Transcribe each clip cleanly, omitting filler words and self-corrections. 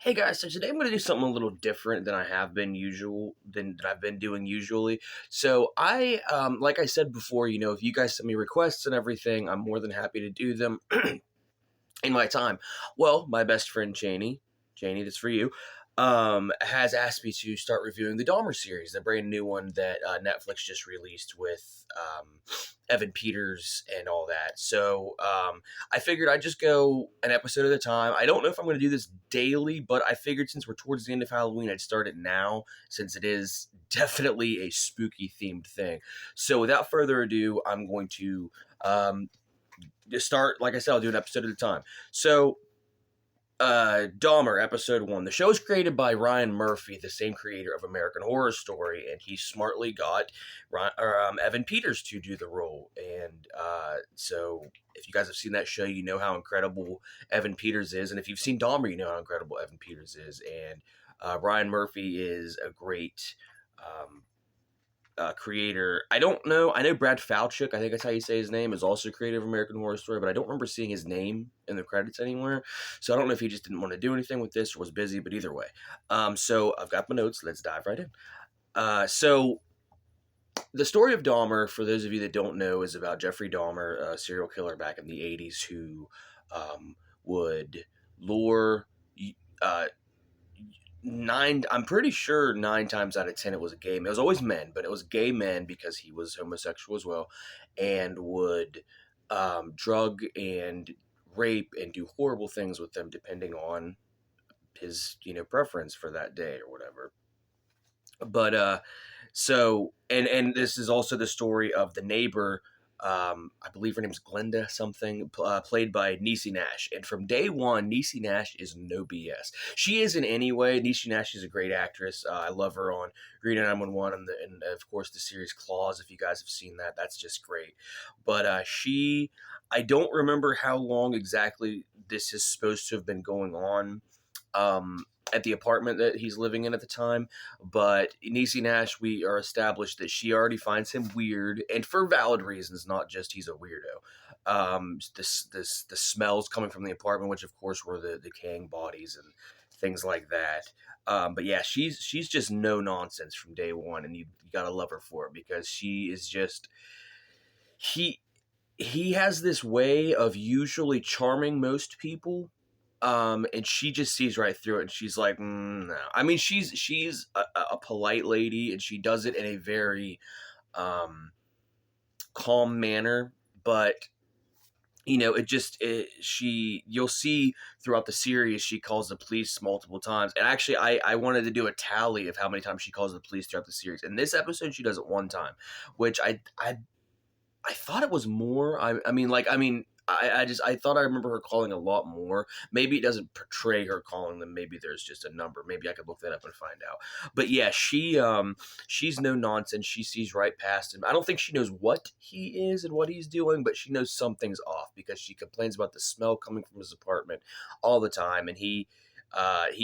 Hey guys, so today I'm going to do something a little different than I've been doing usually. So like I said before, if you guys send me requests and everything, I'm more than happy to do them in my time. Well, my best friend Janie, that's for you, has asked me to start reviewing the Dahmer series, the brand new one that Netflix just released with Evan Peters and all that. So I figured I'd just go an episode at a time. I don't know if I'm going to do this daily, but I figured since we're towards the end of Halloween, I'd start it now since it is definitely a spooky themed thing. So without further ado, I'm going to just start, like I said, I'll do an episode at a time. So, Dahmer, episode 1. The show is created by Ryan Murphy, the same creator of American Horror Story, and he smartly got Evan Peters to do the role. And so, if you guys have seen that show, you know how incredible Evan Peters is. And if you've seen Dahmer, you know how incredible Evan Peters is. And Ryan Murphy is a great creator. I don't know. I know Brad Falchuk, I think that's how you say his name, is also creator of American Horror Story, but I don't remember seeing his name in the credits anywhere. So I don't know if he just didn't want to do anything with this or was busy, but either way. So I've got my notes. Let's dive right in. So the story of Dahmer, for those of you that don't know, is about Jeffrey Dahmer, a serial killer back in the 80s who would lure uh, I'm pretty sure 9 times out of 10 it was a gay man. It was always men, but it was gay men because he was homosexual as well, and would drug and rape and do horrible things with them depending on his preference for that day or whatever. But and this is also the story of the neighbor. I believe her name's Glenda something, played by Niecy Nash. And from day one, Niecy Nash is no BS. She is in any way. Niecy Nash is a great actress. I love her on Green 911 and of course the series Claws. If you guys have seen that, that's just great. But I don't remember how long exactly this is supposed to have been going on. At the apartment that he's living in at the time. But Niecy Nash, we are established that she already finds him weird, and for valid reasons, not just he's a weirdo. The smells coming from the apartment, which of course were the decaying bodies and things like that. But yeah, she's just no nonsense from day one, and you gotta love her for it because she is just he has this way of usually charming most people, and she just sees right through it, and she's like, no. I mean, she's a polite lady, and she does it in a very calm manner, but you'll see throughout the series she calls the police multiple times. And actually, I wanted to do a tally of how many times she calls the police throughout the series. In this episode, she does it one time, which I thought it was more. I thought I remember her calling a lot more. Maybe it doesn't portray her calling them. Maybe there's just a number. Maybe I could look that up and find out. But yeah, she's no nonsense. She sees right past him. I don't think she knows what he is and what he's doing, but she knows something's off because she complains about the smell coming from his apartment all the time. And he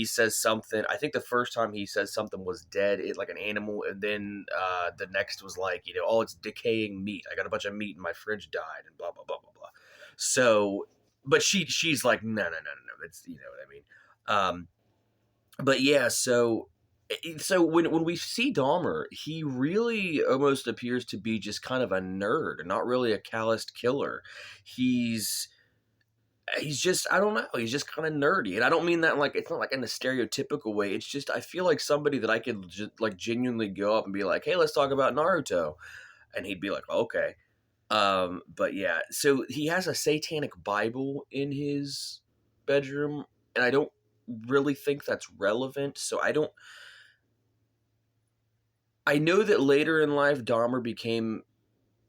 says something. I think the first time he says something was dead, like an animal, and then the next was like, oh, it's decaying meat. I got a bunch of meat in my fridge died, and blah blah blah blah blah. So, but she's like, no. It's what I mean. But yeah, so when we see Dahmer, he really almost appears to be just kind of a nerd, not really a calloused killer. He's just, I don't know, he's just kind of nerdy. And I don't mean that like, it's not like in a stereotypical way. It's just, I feel like somebody that I could just like genuinely go up and be like, hey, let's talk about Naruto. And he'd be like, okay. But yeah, so he has a satanic Bible in his bedroom, and I don't really think that's relevant. So I know that later in life, Dahmer became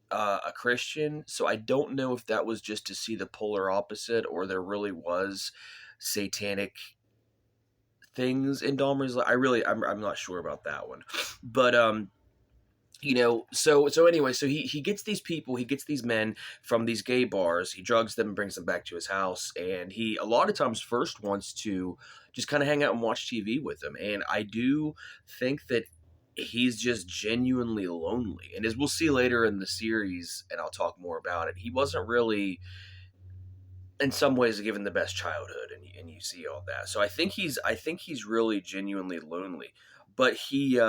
a Christian, so I don't know if that was just to see the polar opposite or there really was satanic things in Dahmer's life. I'm not sure about that one, but so anyway, so he gets these people, he gets these men from these gay bars, he drugs them and brings them back to his house, and he a lot of times first wants to just kind of hang out and watch TV with them, and I do think that he's just genuinely lonely, and as we'll see later in the series, and I'll talk more about it, he wasn't really in some ways given the best childhood, and you see all that. So I think he's really genuinely lonely, but he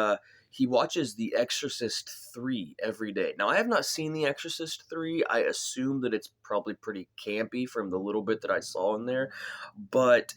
watches The Exorcist 3 every day. Now I have not seen The Exorcist 3. I assume that it's probably pretty campy from the little bit that I saw in there, but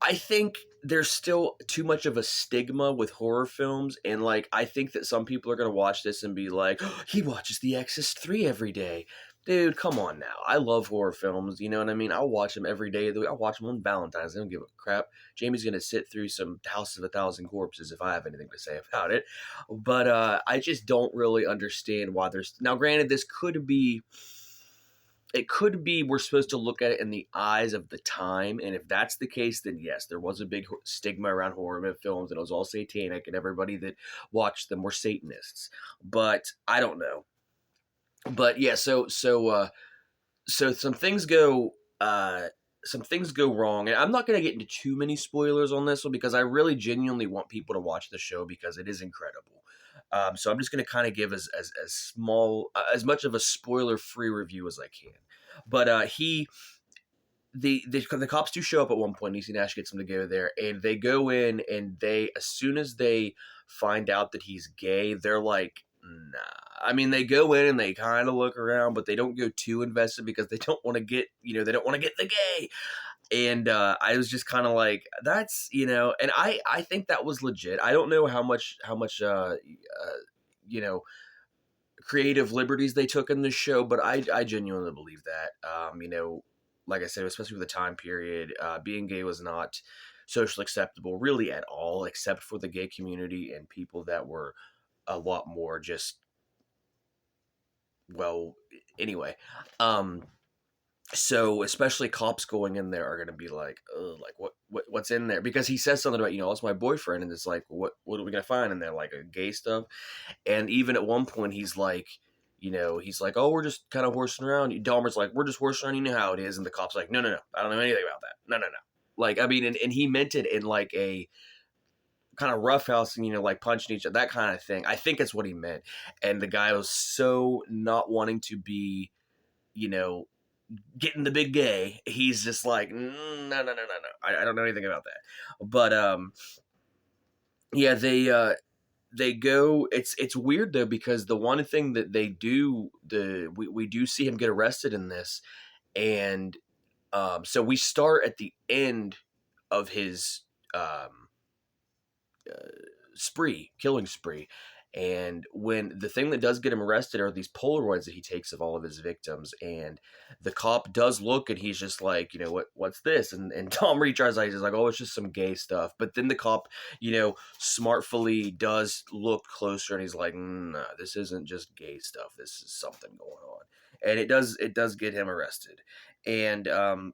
I think there's still too much of a stigma with horror films, and like I think that some people are gonna watch this and be like, "Oh, he watches The Exorcist 3 every day." Dude, come on now. I love horror films. You know what I mean? I'll watch them every day of the week. I'll watch them on Valentine's. I don't give a crap. Jamie's gonna sit through some House of a Thousand Corpses if I have anything to say about it. But I just don't really understand why there's now. Granted, this could be it could be we're supposed to look at it in the eyes of the time, and if that's the case, then yes, there was a big stigma around horror films, and it was all satanic, and everybody that watched them were Satanists. But I don't know. But yeah, so some things go wrong, and I'm not going to get into too many spoilers on this one because I really genuinely want people to watch the show because it is incredible. So I'm just going to kind of give as small as much of a spoiler free review as I can. But the cops do show up at one point. Niecy Nash gets them to go there, and they go in, and they as soon as they find out that he's gay, they're like, nah. I mean, they go in and they kind of look around, but they don't go too invested because they don't want to get they don't want to get the gay. And I was just kind of like, that's and I think that was legit. I don't know how much you know creative liberties they took in this show, but I genuinely believe that. Like I said, especially with the time period, being gay was not socially acceptable really at all, except for the gay community and people that were a lot more just well anyway. Um, so especially cops going in there are going to be like, ugh, like what's in there? Because he says something about that's my boyfriend, and it's like what are we gonna find in there? Like a gay stuff. And even at one point, he's like, he's like, oh, we're just kind of horsing around. Dahmer's like, we're just horsing around. You know how it is. And the cop's like, no, no, no. I don't know anything about that. No, no, no. Like, I mean, and he meant it in like a kind of roughhouse and, like punching each other, that kind of thing. I think that's what he meant. And the guy was so not wanting to be, you know, getting the big gay. He's just like, no, no, no, no, no. I don't know anything about that. But, yeah, they go it's weird though because the one thing that they do we do see him get arrested in this, and so we start at the end of his um killing spree. And when the thing that does get him arrested are these Polaroids that he takes of all of his victims, and the cop does look, and he's just like, what's this? And Tom Reed tries, like, he's like, oh, it's just some gay stuff. But then the cop, smartfully does look closer, and he's like, nah, this isn't just gay stuff. This is something going on, and it does get him arrested, and so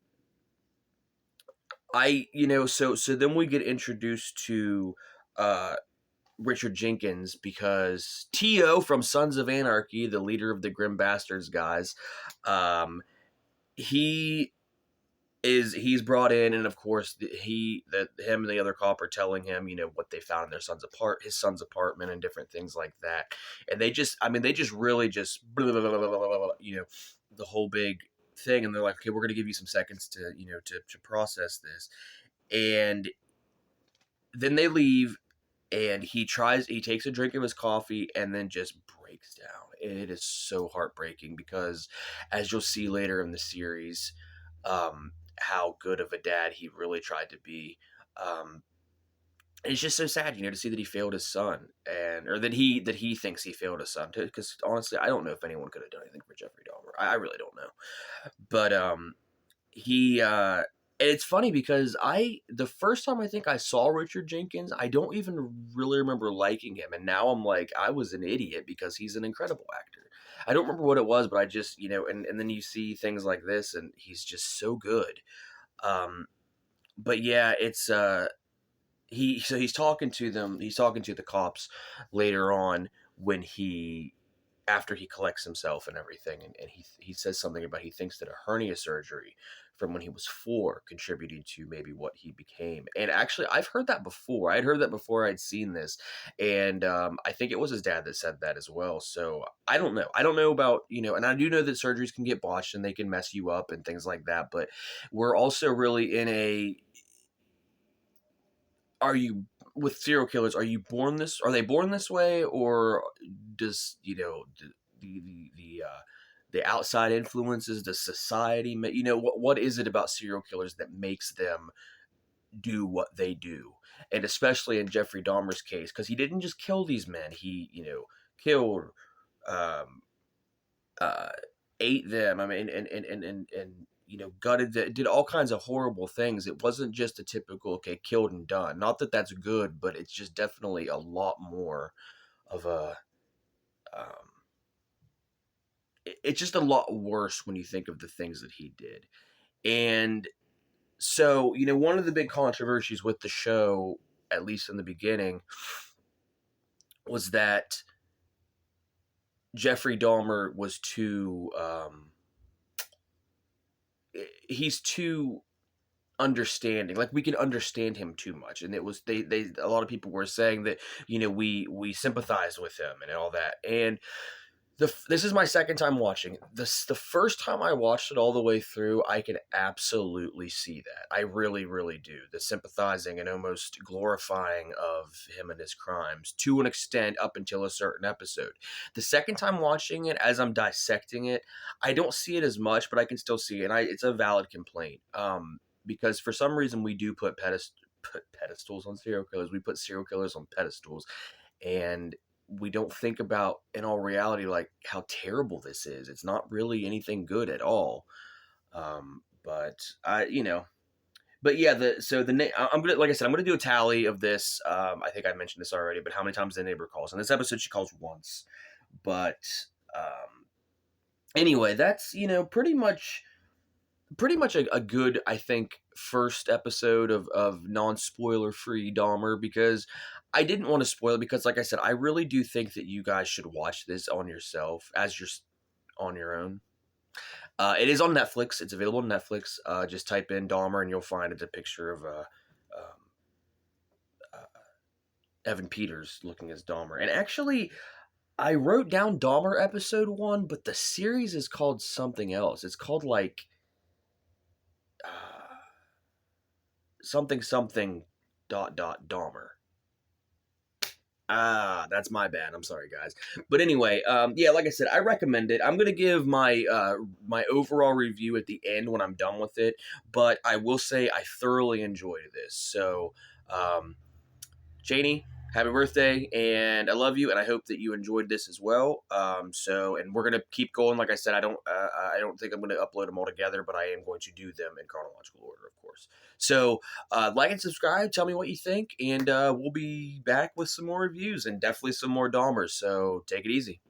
then we get introduced to uh Richard Jenkins, because T.O. from Sons of Anarchy, the leader of the Grim Bastards guys, um, he he's brought in, and of course him and the other cop are telling him, what they found in his son's apartment and different things like that. And they just really just blah, blah, blah, blah, blah, blah, the whole big thing, and they're like, okay, we're going to give you some seconds to to process this. And then they leave, and he takes a drink of his coffee and then just breaks down. It is so heartbreaking because, as you'll see later in the series, how good of a dad he really tried to be. And it's just so sad, to see that he failed his son, or that he thinks he failed his son. Because honestly, I don't know if anyone could have done anything for Jeffrey Dahmer. I really don't know. But he and it's funny because the first time I think I saw Richard Jenkins, I don't even really remember liking him, and now I'm like, I was an idiot because he's an incredible actor. I don't remember what it was, but I just and then you see things like this, and he's just so good. But yeah, it's he's talking to them. He's talking to the cops later on when after he collects himself and everything, and he says something about he thinks that a hernia surgery from when he was 4 contributing to maybe what he became. And actually, I've heard that before. I'd heard that before I'd seen this, and I think it was his dad that said that as well. So I don't know. I don't know about, and I do know that surgeries can get botched and they can mess you up and things like that. But we're also really in a, are you, with serial killers, are you born this? Are they born this way, or does the outside influences, the society, what is it about serial killers that makes them do what they do? And especially in Jeffrey Dahmer's case, because he didn't just kill these men, he killed, um, uh, ate them. I mean, and gutted them, did all kinds of horrible things. It wasn't just a typical, okay, killed and done. Not that that's good, but it's just definitely a lot more of a. Um, it's just a lot worse when you think of the things that he did. And so, one of the big controversies with the show, at least in the beginning, was that Jeffrey Dahmer was too. He's too understanding. Like, we can understand him too much, and it was they a lot of people were saying that we sympathize with him and all that. And this is my second time watching this. The first time I watched it all the way through, I can absolutely see that. I really, really do. The sympathizing and almost glorifying of him and his crimes to an extent up until a certain episode. The second time watching it, as I'm dissecting it, I don't see it as much, but I can still see it. And it's a valid complaint. Because for some reason we do put pedestals on serial killers. We put serial killers on pedestals, and we don't think about, in all reality, like, how terrible this is. It's not really anything good at all. But but yeah, I'm gonna, like I said, I'm gonna do a tally of this. I think I mentioned this already, but how many times the neighbor calls? In this episode, she calls once. But anyway, that's pretty much a good, I think, first episode of non-spoiler free Dahmer, because I didn't want to spoil it, because, like I said, I really do think that you guys should watch this on yourself, as you're on your own. It is on Netflix. It's available on Netflix. Just type in Dahmer and you'll find it's a picture of uh, Evan Peters looking as Dahmer. And actually, I wrote down Dahmer episode 1, but the series is called something else. It's called, like, something something Dahmer. That's my bad. I'm sorry, guys. But anyway, yeah, like I said, I recommend it. I'm gonna give my overall review at the end when I'm done with it. But I will say I thoroughly enjoyed this. So, Janie, happy birthday, and I love you, and I hope that you enjoyed this as well. And we're gonna keep going. Like I said, I don't think I'm gonna upload them all together, but I am going to do them in chronological order, of course. So, like and subscribe. Tell me what you think, and we'll be back with some more reviews and definitely some more Dahmers. So take it easy.